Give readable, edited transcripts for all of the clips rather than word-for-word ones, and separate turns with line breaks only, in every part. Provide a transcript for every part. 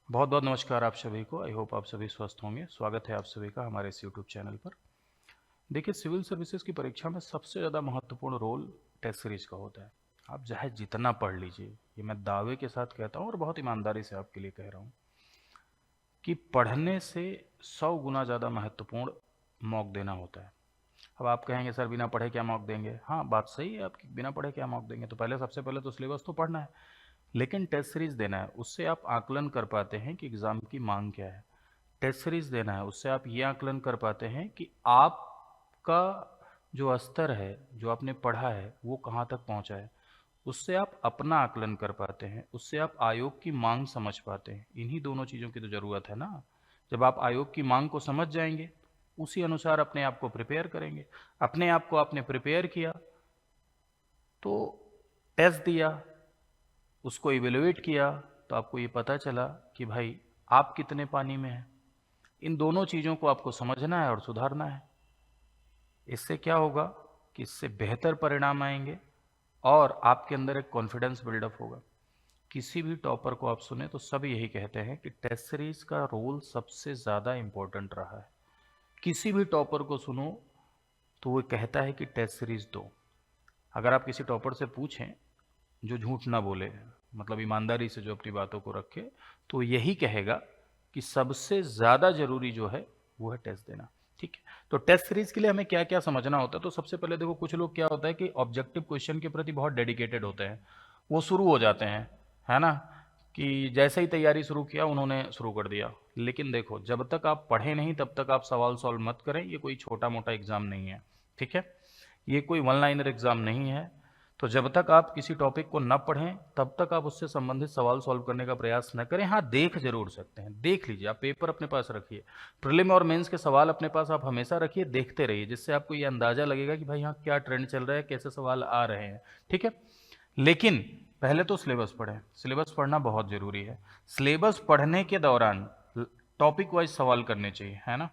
बहुत बहुत नमस्कार आप सभी को। आई होप आप सभी स्वस्थ होंगे। स्वागत है आप सभी का हमारे इस यूट्यूब चैनल पर। देखिए, सिविल सर्विसेज की परीक्षा में सबसे ज़्यादा महत्वपूर्ण रोल टेस्ट सीरीज का होता है। आप चाहे जितना पढ़ लीजिए, ये मैं दावे के साथ कहता हूँ और बहुत ईमानदारी से आपके लिए कह रहा हूँ कि पढ़ने से 100 गुना ज़्यादा महत्वपूर्ण मॉक देना होता है। अब आप कहेंगे सर बिना पढ़े क्या मॉक देंगे? हाँ, बात सही है आपकी, बिना पढ़े क्या मॉक देंगे। तो पहले सबसे पहले तो सिलेबस तो पढ़ना है, लेकिन टेस्ट सीरीज देना है। उससे आप आकलन कर पाते हैं कि एग्ज़ाम की मांग क्या है। टेस्ट सीरीज देना है, उससे आप ये आकलन कर पाते हैं कि आपका जो स्तर है, जो आपने पढ़ा है, वो कहाँ तक पहुँचा है। उससे आप अपना आकलन कर पाते हैं, उससे आप आयोग की मांग समझ पाते हैं। इन्हीं दोनों चीज़ों की तो ज़रूरत है ना। जब आप आयोग की मांग को समझ जाएंगे, उसी अनुसार अपने आप को प्रिपेयर करेंगे। अपने आप को आपने प्रिपेयर किया तो टेस्ट दिया, उसको इवेलुएट किया, तो आपको ये पता चला कि भाई आप कितने पानी में हैं। इन दोनों चीज़ों को आपको समझना है और सुधारना है। इससे क्या होगा कि इससे बेहतर परिणाम आएंगे और आपके अंदर एक कॉन्फिडेंस बिल्डअप होगा। किसी भी टॉपर को आप सुने तो सब यही कहते हैं कि टेस्ट सीरीज का रोल सबसे ज़्यादा इम्पोर्टेंट रहा है। किसी भी टॉपर को सुनो तो वो कहता है कि टेस्ट सीरीज दो। अगर आप किसी टॉपर से पूछें जो झूठ ना बोले, मतलब ईमानदारी से जो अपनी बातों को रखे, तो यही कहेगा कि सबसे ज़्यादा ज़रूरी जो है वो है टेस्ट देना। ठीक है, तो टेस्ट सीरीज के लिए हमें क्या क्या समझना होता है। तो सबसे पहले देखो, कुछ लोग क्या होता है कि ऑब्जेक्टिव क्वेश्चन के प्रति बहुत डेडिकेटेड होते हैं। वो शुरू हो जाते हैं, है ना, कि जैसे ही तैयारी शुरू किया उन्होंने शुरू कर दिया। लेकिन देखो, जब तक आप पढ़े नहीं तब तक आप सवाल सॉल्व मत करें। ये कोई छोटा मोटा एग्जाम नहीं है, ठीक है, ये कोई वन लाइनर एग्जाम नहीं है। तो जब तक आप किसी टॉपिक को न पढ़ें तब तक आप उससे संबंधित सवाल सॉल्व करने का प्रयास न करें। हाँ, देख जरूर सकते हैं, देख लीजिए, आप पेपर अपने पास रखिए, प्रीलिम और मेंस के सवाल अपने पास आप हमेशा रखिए, देखते रहिए, जिससे आपको ये अंदाजा लगेगा कि भाई हाँ क्या ट्रेंड चल रहा है, कैसे सवाल आ रहे हैं। ठीक है, लेकिन पहले तो सिलेबस पढ़ें। सिलेबस पढ़ना बहुत ज़रूरी है। सिलेबस पढ़ने के दौरान टॉपिक वाइज सवाल करने चाहिए, है ना।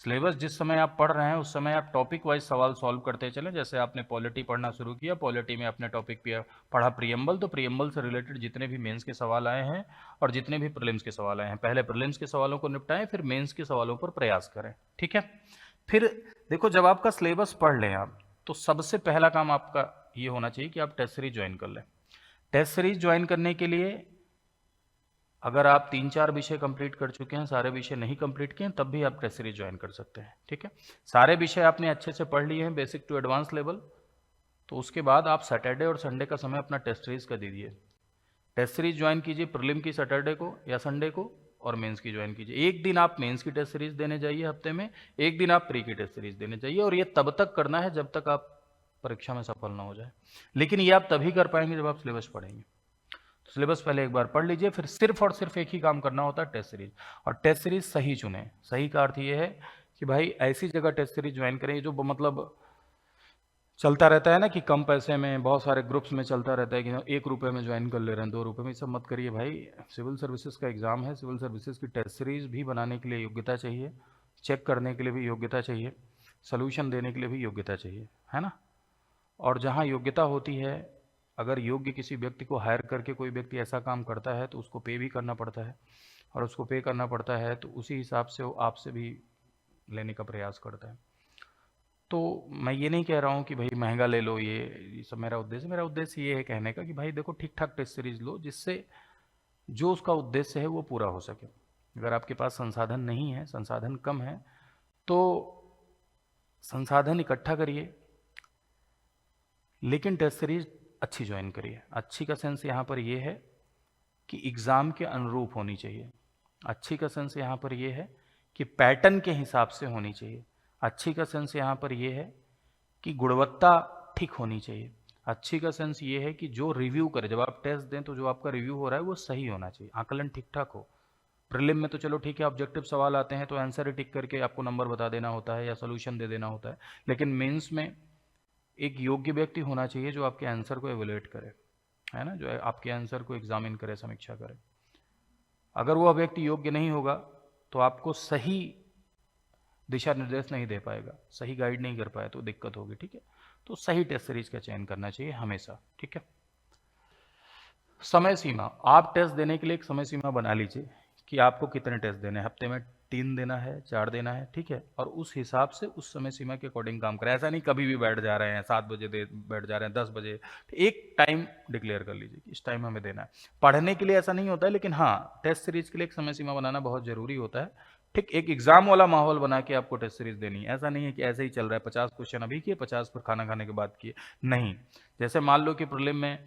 सिलेबस जिस समय आप पढ़ रहे हैं उस समय आप टॉपिक वाइज सवाल सॉल्व करते चलें। जैसे आपने पॉलिटी पढ़ना शुरू किया, पॉलिटी में अपने टॉपिक पे पढ़ा प्रियम्बल, तो प्रियम्बल से रिलेटेड जितने भी मेंस के सवाल आए हैं और जितने भी प्रीलिम्स के सवाल आए हैं, पहले प्रीलिम्स के सवालों को निपटाएं, फिर मेंस के सवालों पर प्रयास करें। ठीक है, फिर देखो, जब आपका सिलेबस पढ़ लें आप, तो सबसे पहला काम आपका ये होना चाहिए कि आप टेस्ट सीरीज ज्वाइन कर लें। टेस्ट सीरीज ज्वाइन करने के लिए अगर आप 3-4 विषय कंप्लीट कर चुके हैं, सारे विषय नहीं कंप्लीट किए हैं, तब भी आप टेस्ट सीरीज ज्वाइन कर सकते हैं। ठीक है, सारे विषय आपने अच्छे से पढ़ लिए हैं, बेसिक टू एडवांस लेवल, तो उसके बाद आप सैटरडे और संडे का समय अपना टेस्ट सीरीज का दीजिए। टेस्ट सीरीज ज्वाइन कीजिए प्रीलिम की सैटरडे को या संडे को, और मेंस की ज्वाइन कीजिए। एक दिन आप मेंस की टेस्ट सीरीज देने जाइए हफ्ते में, एक दिन आप प्री की टेस्ट सीरीज देने जाइए, और ये तब तक करना है जब तक आप परीक्षा में सफल ना हो जाए। लेकिन ये आप तभी कर पाएंगे जब आप सिलेबस पढ़ेंगे। सिलेबस पहले एक बार पढ़ लीजिए, फिर सिर्फ और सिर्फ एक ही काम करना होता है, टेस्ट सीरीज। और टेस्ट सीरीज सही चुने। सही का अर्थ ये है कि भाई ऐसी जगह टेस्ट सीरीज ज्वाइन करें जो मतलब चलता रहता है ना, कि कम पैसे में बहुत सारे ग्रुप्स में चलता रहता है कि 1 रुपये में ज्वाइन कर ले रहे हैं, 2 रुपये में, सब मत करिए भाई। सिविल सर्विसेज का एग्ज़ाम है, सिविल सर्विसेज की टेस्ट सीरीज भी बनाने के लिए योग्यता चाहिए, चेक करने के लिए भी योग्यता चाहिए, सोल्यूशन देने के लिए भी योग्यता चाहिए, है ना। और जहाँ योग्यता होती है, अगर योग्य किसी व्यक्ति को हायर करके कोई व्यक्ति ऐसा काम करता है तो उसको पे भी करना पड़ता है, और उसको पे करना पड़ता है तो उसी हिसाब से वो आपसे भी लेने का प्रयास करता है। तो मैं ये नहीं कह रहा हूँ कि भाई महंगा ले लो, ये सब मेरा उद्देश्य ये है कहने का कि भाई देखो, ठीक ठाक टेस्ट सीरीज लो जिससे जो उसका उद्देश्य है वो पूरा हो सके। अगर आपके पास संसाधन नहीं है, संसाधन कम है, तो संसाधन इकट्ठा करिए, लेकिन टेस्ट सीरीज अच्छी ज्वाइन करिए। अच्छी का सेंस यहाँ पर ये है कि एग्ज़ाम के अनुरूप होनी चाहिए। अच्छी का सेंस यहाँ पर ये है कि पैटर्न के हिसाब से होनी चाहिए। अच्छी का सेंस यहाँ पर ये है कि गुणवत्ता ठीक होनी चाहिए। अच्छी का सेंस ये है कि जो रिव्यू करे, जब आप टेस्ट दें तो जो आपका रिव्यू हो रहा है वो सही होना चाहिए, आकलन ठीक ठाक हो। प्रीलिम में तो चलो ठीक है, ऑब्जेक्टिव सवाल आते हैं तो आंसर ही टिक करके आपको नंबर बता देना होता है या सोल्यूशन दे देना होता है। लेकिन मेंस में एक योग्य व्यक्ति होना चाहिए जो आपके आंसर को एवेल्युएट करे, है ना, जो आपके आंसर को एग्जामिन करे, समीक्षा करे। अगर वह व्यक्ति योग्य नहीं होगा तो आपको सही दिशा निर्देश नहीं दे पाएगा, सही गाइड नहीं कर पाए तो दिक्कत होगी। ठीक है, तो सही टेस्ट सीरीज का चयन करना चाहिए हमेशा। ठीक है, समय सीमा, आप टेस्ट देने के लिए एक समय सीमा बना लीजिए कि आपको कितने टेस्ट देने हैं, हफ्ते में 3 देना है, 4 देना है, ठीक है, और उस हिसाब से उस समय सीमा के अकॉर्डिंग काम करें। ऐसा नहीं कभी भी बैठ जा रहे हैं, 7 बजे दे बैठ जा रहे हैं, 10 बजे, तो एक टाइम डिक्लेयर कर लीजिए कि इस टाइम हमें देना है। पढ़ने के लिए ऐसा नहीं होता है, लेकिन हाँ टेस्ट सीरीज के लिए एक समय सीमा बनाना बहुत जरूरी होता है। ठीक एक एग्जाम वाला माहौल बना के आपको टेस्ट सीरीज देनी है। ऐसा नहीं है कि ऐसे ही चल रहा है, 50 क्वेश्चन अभी किए, 50 फिर खाना खाने के बाद किए, नहीं। जैसे मान लो कि प्रीलिम में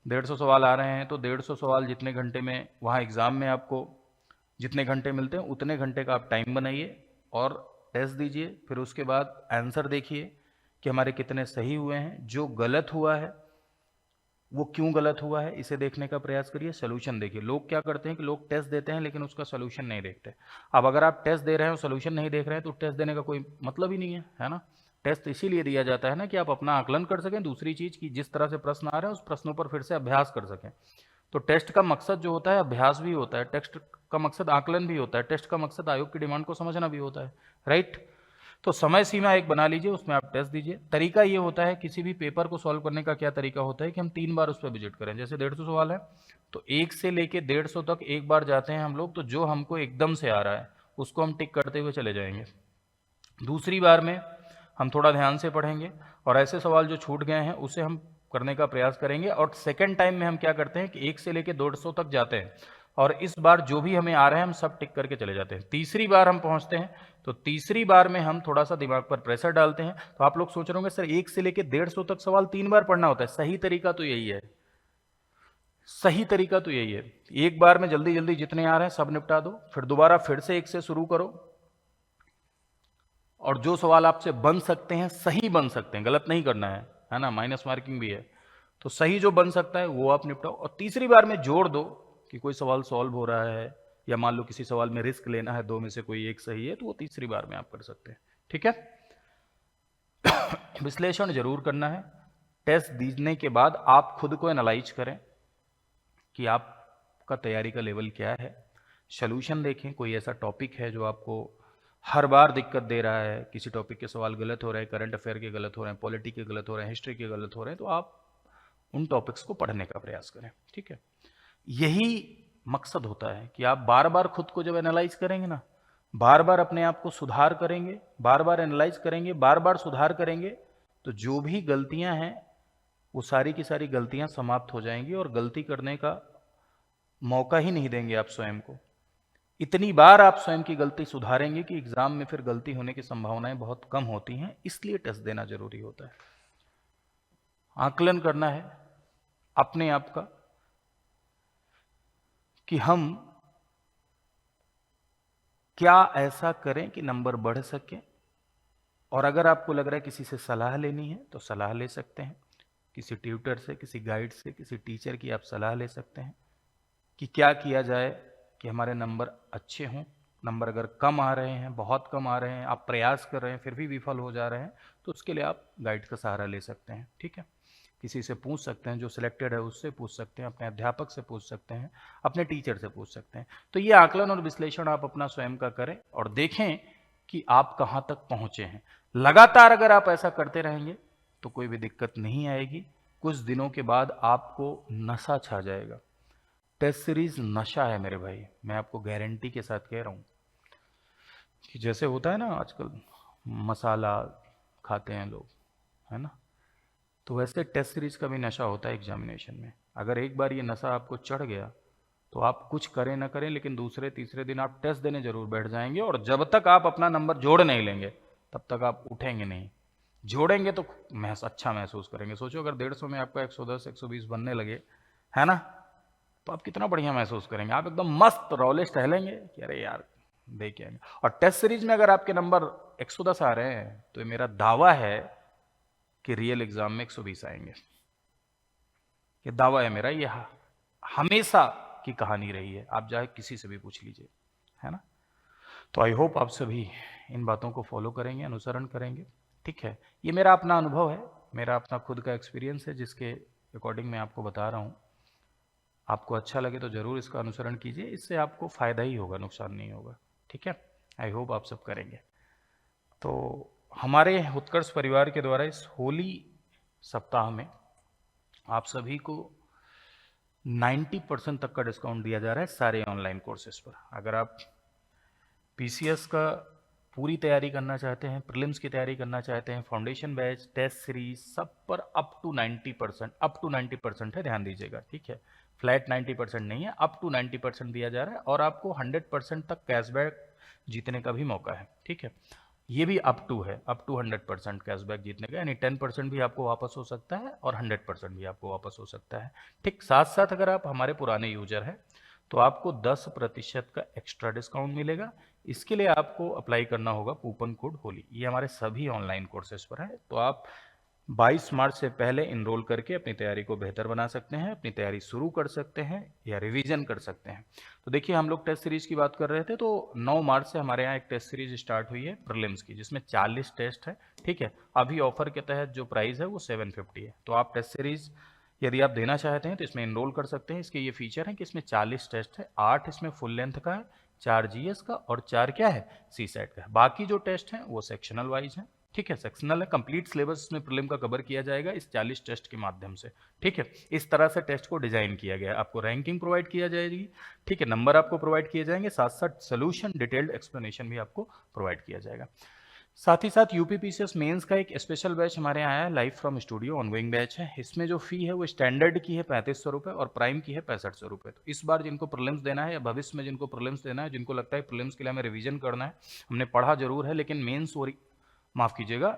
150 सवाल आ रहे हैं, तो 150 सवाल जितने घंटे में वहाँ एग्जाम में आपको जितने घंटे मिलते हैं उतने घंटे का आप टाइम बनाइए और टेस्ट दीजिए। फिर उसके बाद आंसर देखिए कि हमारे कितने सही हुए हैं, जो गलत हुआ है वो क्यों गलत हुआ है इसे देखने का प्रयास करिए। सोल्यूशन देखिए। लोग क्या करते हैं कि लोग टेस्ट देते हैं लेकिन उसका सोल्यूशन नहीं देखते। अब अगर आप टेस्ट दे रहे हैं और सोल्यूशन नहीं देख रहे हैं तो टेस्ट देने का कोई मतलब ही नहीं है ना। टेस्ट इसीलिए दिया जाता है ना कि आप अपना आकलन कर सकें, दूसरी चीज की जिस तरह से प्रश्न आ रहे हैं उस प्रश्नों पर फिर से अभ्यास कर सकें। तो टेस्ट का मकसद जो होता है अभ्यास भी होता है, टेस्ट का मकसद आकलन भी होता है, टेस्ट का मकसद आयोग की डिमांड को समझना भी होता है, राइट। तो समय सीमा एक बना लीजिए, उसमें आप टेस्ट दीजिए। तरीका ये होता है किसी भी पेपर को सॉल्व करने का, क्या तरीका होता है कि हम 3 बार उस पर विजिट करें। जैसे 150 सवाल है तो 1 से लेके 150 तक एक बार जाते हैं हम लोग, तो जो हमको एकदम से आ रहा है उसको हम टिक करते हुए चले जाएंगे। दूसरी बार में हम थोड़ा ध्यान से पढ़ेंगे और ऐसे सवाल जो छूट गए हैं उसे हम करने का प्रयास करेंगे। और सेकेंड टाइम में हम क्या करते हैं कि 1 से लेके 150 तक जाते हैं और इस बार जो भी हमें आ रहे हैं हम सब टिक करके चले जाते हैं। तीसरी बार हम पहुंचते हैं तो तीसरी बार में हम थोड़ा सा दिमाग पर प्रेशर डालते हैं। तो आप लोग सोच रहे होंगे सर 1 से लेके 150 तक सवाल 3 बार पढ़ना होता है। सही तरीका तो यही है, सही तरीका तो यही है। एक बार में जल्दी जल्दी जितने आ रहे हैं सब निपटा दो, फिर दोबारा फिर से 1 से शुरू करो और जो सवाल आपसे बन सकते हैं, सही बन सकते हैं, गलत नहीं करना है ना, माइनस मार्किंग भी है, तो सही जो बन सकता है वो आप निपटाओ। और तीसरी बार में जोड़ दो कि कोई सवाल सॉल्व हो रहा है या मान लो किसी सवाल में रिस्क लेना है, 2 में से कोई एक सही है, तो वो तीसरी बार में आप कर सकते हैं, ठीक है। विश्लेषण जरूर करना है। टेस्ट देने के बाद आप खुद को एनालाइज करें कि आपका तैयारी का लेवल क्या है। सॉल्यूशन देखें, कोई ऐसा टॉपिक है जो आपको हर बार दिक्कत दे रहा है, किसी टॉपिक के सवाल गलत हो रहे हैं, करंट अफेयर के गलत हो रहे हैं, पॉलिटी के गलत हो रहे हैं, हिस्ट्री के गलत हो रहे हैं, तो आप उन टॉपिक्स को पढ़ने का प्रयास करें, ठीक है। यही मकसद होता है कि आप बार बार खुद को जब एनालाइज करेंगे ना, बार बार अपने आप को सुधार करेंगे, बार बार एनालाइज करेंगे, बार बार सुधार करेंगे, तो जो भी गलतियां हैं वो सारी की सारी गलतियां समाप्त हो जाएंगी और गलती करने का मौका ही नहीं देंगे आप स्वयं को। इतनी बार आप स्वयं की गलती सुधारेंगे कि एग्जाम में फिर गलती होने की संभावनाएं बहुत कम होती हैं। इसलिए टेस्ट देना जरूरी होता है। आकलन करना है अपने आप का कि हम क्या ऐसा करें कि नंबर बढ़ सके। और अगर आपको लग रहा है किसी से सलाह लेनी है तो सलाह ले सकते हैं, किसी ट्यूटर से, किसी गाइड से, किसी टीचर की आप सलाह ले सकते हैं कि क्या किया जाए कि हमारे नंबर अच्छे हों। नंबर अगर कम आ रहे हैं, बहुत कम आ रहे हैं, आप प्रयास कर रहे हैं फिर भी विफल हो जा रहे हैं, तो उसके लिए आप गाइड का सहारा ले सकते हैं, ठीक है। किसी से पूछ सकते हैं, जो सिलेक्टेड है उससे पूछ सकते हैं, अपने अध्यापक से पूछ सकते हैं, अपने टीचर से पूछ सकते हैं। तो ये आकलन और विश्लेषण आप अपना स्वयं का करें और देखें कि आप कहाँ तक पहुंचे हैं। लगातार अगर आप ऐसा करते रहेंगे तो कोई भी दिक्कत नहीं आएगी। कुछ दिनों के बाद आपको नशा छा जाएगा। टेस्ट सीरीज नशा है मेरे भाई, मैं आपको गारंटी के साथ कह रहा हूं कि जैसे होता है ना आजकल मसाला खाते हैं लोग, है ना, तो वैसे टेस्ट सीरीज का भी नशा होता है एग्जामिनेशन में। अगर एक बार ये नशा आपको चढ़ गया तो आप कुछ करें ना करें लेकिन दूसरे तीसरे दिन आप टेस्ट देने जरूर बैठ जाएंगे और जब तक आप अपना नंबर जोड़ नहीं लेंगे तब तक आप उठेंगे नहीं। जोड़ेंगे तो अच्छा महसूस करेंगे। सोचो अगर 150 में आपका 110 120 बनने लगे, है ना, तो आप कितना बढ़िया महसूस करेंगे। आप एकदम मस्त रॉलेश टहलेंगे कि अरे यार देख आएंगे। और टेस्ट सीरीज में अगर आपके नंबर 110 आ रहे हैं तो मेरा दावा है कि रियल एग्जाम में 120 आएंगे। ये दावा है मेरा, ये हमेशा की कहानी रही है, आप चाहे किसी से भी पूछ लीजिए, है ना। तो आई होप आप सभी इन बातों को फॉलो करेंगे, अनुसरण करेंगे, ठीक है। ये मेरा अपना अनुभव है, मेरा अपना खुद का एक्सपीरियंस है जिसके अकॉर्डिंग मैं आपको बता रहा हूँ। आपको अच्छा लगे तो जरूर इसका अनुसरण कीजिए, इससे आपको फायदा ही होगा, नुकसान नहीं होगा, ठीक है। आई होप आप सब करेंगे। तो हमारे उत्कर्ष परिवार के द्वारा इस होली सप्ताह में आप सभी को 90% तक का डिस्काउंट दिया जा रहा है सारे ऑनलाइन कोर्सेज पर। अगर आप पीसीएस का पूरी तैयारी करना चाहते हैं, प्रीलिम्स की तैयारी करना चाहते हैं, फाउंडेशन बैच, टेस्ट सीरीज, सब पर अप टू 90% है, ध्यान दीजिएगा, ठीक है। फ्लैट 90% नहीं है, अप टू 90% दिया जा रहा है और आपको 100% तक कैशबैक जीतने का भी मौका है, ठीक है। ये भी अप टू है, अप टू 100% कैशबैक जीतने का, यानी 10% भी आपको वापस हो सकता है और 100% भी आपको वापस हो सकता है, ठीक। साथ साथ अगर आप हमारे पुराने यूजर हैं तो आपको 10% का एक्स्ट्रा डिस्काउंट मिलेगा। इसके लिए आपको अप्लाई करना होगा कूपन कोड होली। ये हमारे सभी ऑनलाइन कोर्सेज पर है, तो आप 22 मार्च से पहले इनरोल करके अपनी तैयारी को बेहतर बना सकते हैं, अपनी तैयारी शुरू कर सकते हैं या रिवीजन कर सकते हैं। तो देखिए, हम लोग टेस्ट सीरीज की बात कर रहे थे, तो 9 मार्च से हमारे यहाँ एक टेस्ट सीरीज स्टार्ट हुई है प्रीलिम्स की, जिसमें 40 टेस्ट है, ठीक है। अभी ऑफर के तहत जो प्राइस है वो 750 है। तो आप टेस्ट सीरीज यदि आप देना चाहते हैं तो इसमें इनरोल कर सकते हैं। इसके ये फीचर है कि इसमें 40 टेस्ट है, 8 इसमें फुल लेंथ का है, 4 जीएस का और 4 क्या है, सी सेट का है। बाकी जो टेस्ट हैं वो सेक्शनल वाइज हैं, ठीक है, सेक्शनल है। कंप्लीट सिलेबस इसमें प्रीलिम का कवर किया जाएगा इस 40 टेस्ट के माध्यम से, ठीक है। इस तरह से टेस्ट को डिजाइन किया गया है। आपको रैंकिंग प्रोवाइड किया जाएगी, ठीक है, नंबर आपको प्रोवाइड किए जाएंगे, साथ साथ सोल्यूशन डिटेल्ड एक्सप्लेनेशन भी आपको प्रोवाइड किया जाएगा। साथ ही साथ यूपीपीसीएस मेंस का एक स्पेशल बैच हमारे यहाँ आया है, live from studio ongoing batch है। इसमें जो फी है वो स्टैंडर्ड की है 3500 रुपये और प्राइम की है 6500 रुपये। तो इस बार जिनको प्रीलिम्स देना है या भविष्य में जिनको प्रीलिम्स देना है, जिनको लगता है प्रीलिम्स के लिए हमें रिवीजन करना है, हमने पढ़ा जरूर है लेकिन मेंस और माफ कीजिएगा,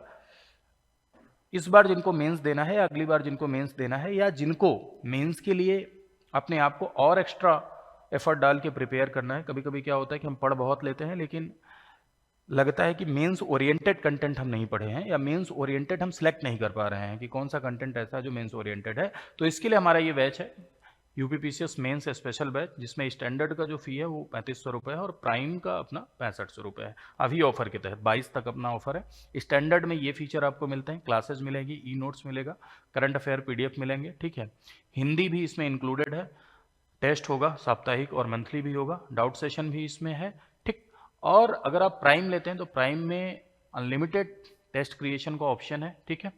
इस बार जिनको मेंस देना है या अगली बार जिनको मेंस देना है, या जिनको मेंस के लिए अपने आप को और एक्स्ट्रा एफर्ट डाल के प्रिपेयर करना है। कभी कभी क्या होता है कि हम पढ़ बहुत लेते हैं लेकिन लगता है कि मेंस ओरिएंटेड कंटेंट हम नहीं पढ़े हैं, या मेंस ओरिएंटेड हम सिलेक्ट नहीं कर पा रहे हैं कि कौन सा कंटेंट ऐसा है जो मेंस ओरिएंटेड है। तो इसके लिए हमारा ये बैच है यूपीपीसीएस मेंस स्पेशल बैच, जिसमें स्टैंडर्ड का जो फी है वो 3500 रुपये है और प्राइम का अपना 6500 रुपये है। अभी ऑफर के तहत 22 तक अपना ऑफर है। स्टैंडर्ड में ये फीचर आपको मिलते हैं, क्लासेज मिलेगी, ई नोट्स मिलेगा, करंट अफेयर पीडीएफ मिलेंगे, ठीक है। हिंदी भी इसमें इंक्लूडेड है, टेस्ट होगा साप्ताहिक और मंथली भी होगा, डाउट सेशन भी इसमें है, ठीक। और अगर आप प्राइम लेते हैं तो प्राइम में अनलिमिटेड टेस्ट क्रिएशन का ऑप्शन है, ठीक है।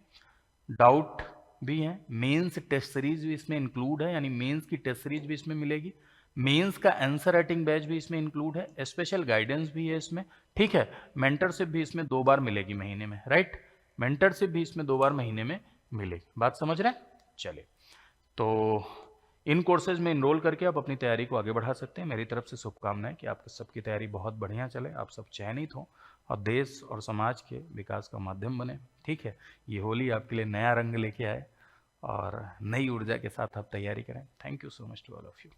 डाउट भी है, मेंस टेस्ट सीरीज भी इसमें इंक्लूड है, यानी मेंस की टेस्ट सीरीज भी इसमें मिलेगी, मेंस का आंसर राइटिंग बैच भी इसमें इंक्लूड है, स्पेशल गाइडेंस भी है इसमें, ठीक है। मेंटरशिप भी इसमें 2 बार मिलेगी महीने में, राइट, मेंटरशिप भी इसमें 2 बार महीने में मिलेगी। बात समझ रहे हैं? चलिए, तो इन कोर्सेज में इनरोल करके आप अपनी तैयारी को आगे बढ़ा सकते हैं। मेरी तरफ से शुभकामनाएं कि आपकी सबकी तैयारी बहुत बढ़िया चले, आप सब चयनित हों और देश और समाज के विकास का माध्यम बने, ठीक है। ये होली आपके लिए नया रंग लेके आए और नई ऊर्जा के साथ आप तैयारी करें। Thank you so much to all of you.